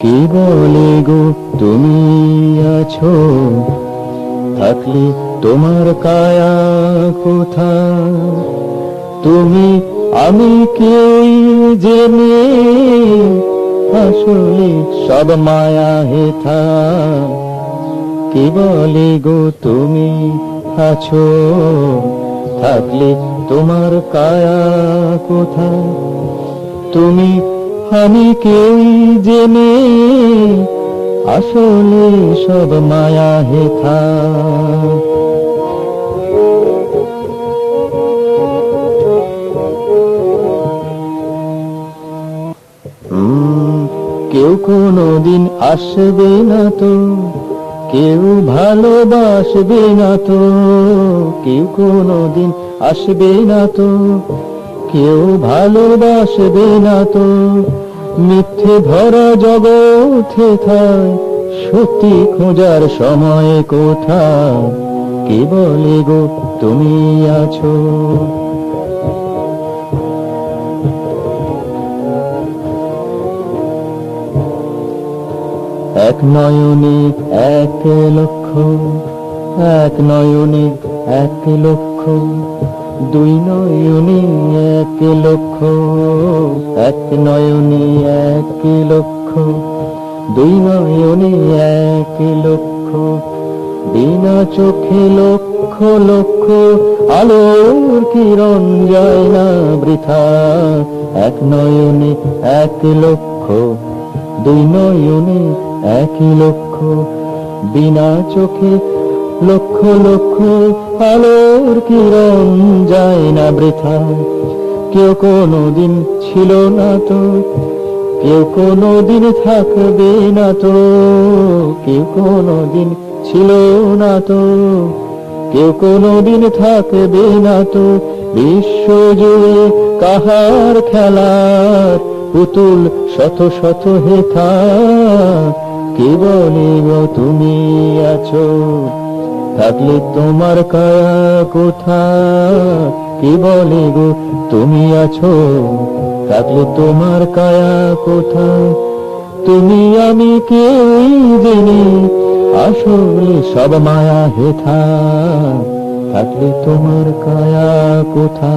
কে বলে গো তুমি আছো, থাকলে তোমার কায়া কোথা। তুমি আমি কেউই জেনে, আসলে সব মায়া হেথা। কে বলে গো তুমি আছো, থাকলে তোমার কায়া কোথা। তুমি আমি কেউই জেনে, আসলে সব মায়া হেথা। কেউ কোনোদিন আসবে না তো, কেউ ভালোবাসবে না তো। কেউ কোনোদিন আসবে না তো, কেউ ভালোবাসবে না তো। মিথ্যে ভরা জগৎ থায়, সত্যি খোঁজার সময় কোথায়। কে বলে গো তুমি আছো। এক নয়নে এক লক্ষ, এক নয়নে এক লক্ষ, দুই নয়নে এক লক্ষ। এক নয়নে এক লক্ষ, দুই নয়নে এক লক্ষ। বিনা চোখে লক্ষ লক্ষ, আলোর কিরণ যায় না বৃথা। এক নয়নে এক লক্ষ, দুই নয়নে এক লক্ষ। বিনা চোখে লক্ষ লক্ষ, আলোর কিরণ যায় না বৃথা। কেউ কোনোদিন ছিল না তো, কেউ কোনোদিন থাকবে না তো। কেউ কোনোদিন ছিল না তো, কেউ কোনোদিন থাকবে না তো। বিশ্ব জুড়ে কাহার খেলার পুতুল শত শত হেথা। কে বলে গো তুমি আছো, থাকলে তোমার কায়া কোথা। কে বলে গো তুমি আছো, থাকলে তোমার কায়া কোথা। তুমি আমি কেউই জেনে, আসলে সব মায়া হেথা। থাকলে তোমার কায়া কোথা।